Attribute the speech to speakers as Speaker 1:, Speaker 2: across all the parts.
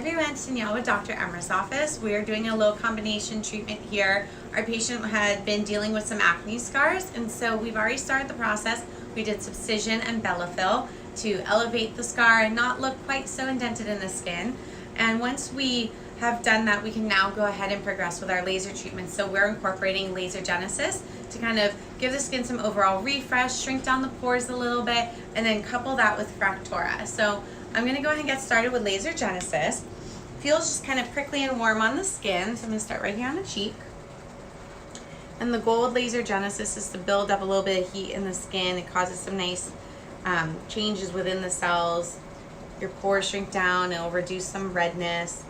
Speaker 1: everyone, it's Danielle with Dr. Emer's office. We are doing a little combination treatment here. Our patient had been dealing with some acne scars, and so we've already started the process. We did subcision and bellafill to elevate the scar and not look quite so indented in the skin. And once we have done that, we can now go ahead and progress with our laser treatment. So we're incorporating laser genesis to kind of give the skin some overall refresh, shrink down the pores a little bit, and then couple that with Fractora. So I'm going to go ahead and get started with laser genesis. Feels just kind of prickly and warm on the skin, so I'm going to start right here on the cheek. And the goal with laser genesis is to build up a little bit of heat in the skin. It causes some nice changes within the cells. Your pores shrink down, it'll reduce some redness,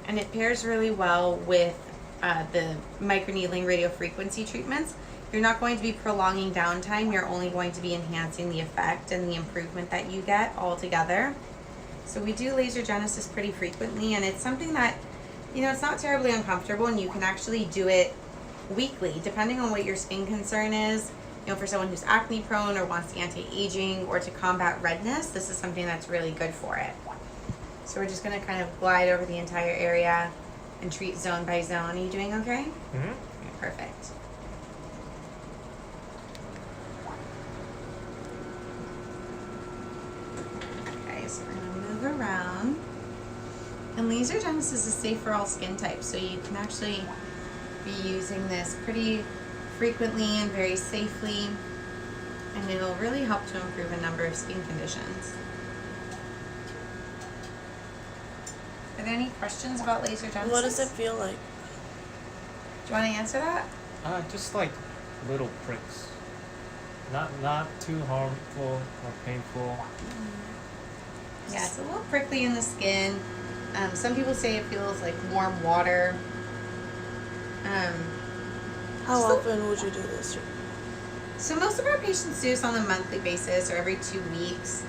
Speaker 1: and it pairs really well with the microneedling radiofrequency treatments. You're not going to be prolonging downtime, you're only going to be enhancing the effect and the improvement that you get all together. So we do laser genesis pretty frequently, and it's something that, you know, it's not terribly uncomfortable, and you can actually do it weekly depending on what your skin concern is. You know, for someone who's acne prone or wants anti-aging or to combat redness, this is something that's really good for it. So we're just going to kind of glide over the entire area and treat zone by zone. Are you doing okay? Mm-hmm. Okay, perfect. So we're going to move around. And laser genesis is safe for all skin types, so you can actually be using this pretty frequently and very safely, and it'll really help to improve a number of skin conditions. Are there any questions about laser genesis?
Speaker 2: What does it feel like?
Speaker 1: Do you want to answer that?
Speaker 3: Just like little pricks. Not too harmful or painful.
Speaker 1: Yeah, it's a little prickly in the skin. Some people say it feels like warm water.
Speaker 2: How often would you do this?
Speaker 1: So most of our patients do this on a monthly basis or every 2 weeks.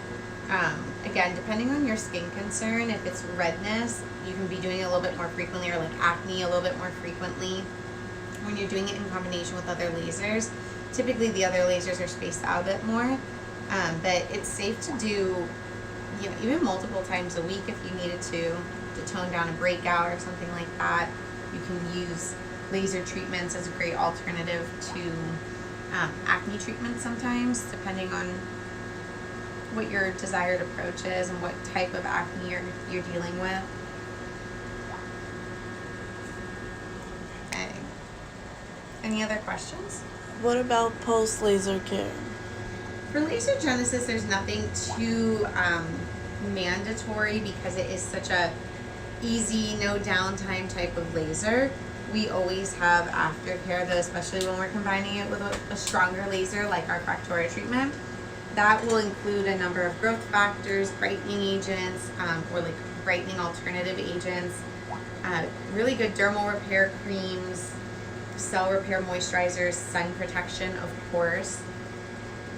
Speaker 1: Again, depending on your skin concern, if it's redness, you can be doing it a little bit more frequently, or like acne a little bit more frequently when you're doing it in combination with other lasers. Typically the other lasers are spaced out a bit more, but it's safe to do, you know, even multiple times a week if you needed to tone down a breakout or something like that. You can use laser treatments as a great alternative to acne treatments sometimes, depending on what your desired approach is and what type of acne you're dealing with. Okay. Any other questions?
Speaker 2: What about post-laser care?
Speaker 1: For laser genesis, there's nothing too mandatory because it is such a easy, no downtime type of laser. We always have aftercare, though, especially when we're combining it with a stronger laser like our Fractora treatment. That will include a number of growth factors, brightening agents, or like brightening alternative agents, really good dermal repair creams, cell repair moisturizers, sun protection, of course.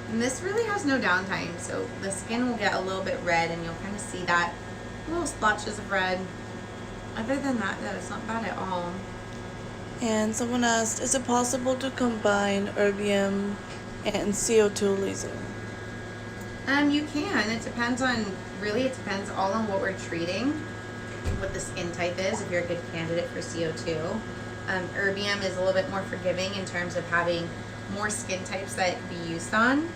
Speaker 1: And this really has no downtime, so the skin will get a little bit red, and you'll kind of see that little splotches of red. Other than that, though, it's not bad at all.
Speaker 2: And someone asked, is it possible to combine erbium and CO2 laser?
Speaker 1: You can. It depends on, really it depends all on what we're treating, what the skin type is, if you're a good candidate for CO2. Erbium is a little bit more forgiving in terms of having more skin types that it can be used on.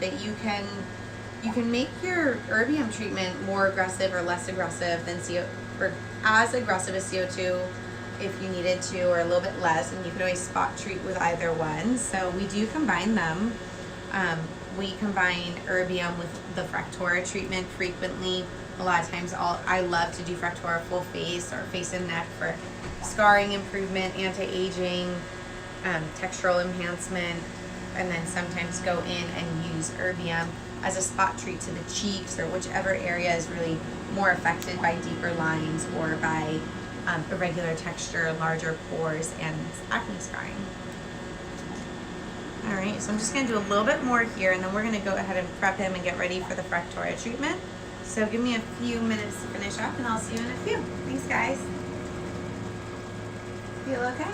Speaker 1: But you can make your erbium treatment more aggressive or less aggressive than or as aggressive as CO2 if you needed to, or a little bit less, and you can always spot treat with either one. So we do combine them. We combine erbium with the Fractora treatment frequently. A lot of times I love to do Fractora full face or face and neck for scarring improvement, anti-aging, textural enhancement, and then sometimes go in and use erbium as a spot treat to the cheeks or whichever area is really more affected by deeper lines or by irregular texture, larger pores, and acne scarring. Alright, so I'm just going to do a little bit more here, and then we're going to go ahead and prep him and get ready for the Fractora treatment. So give me a few minutes to finish up, and I'll see you in a few. Thanks, guys. Feel okay?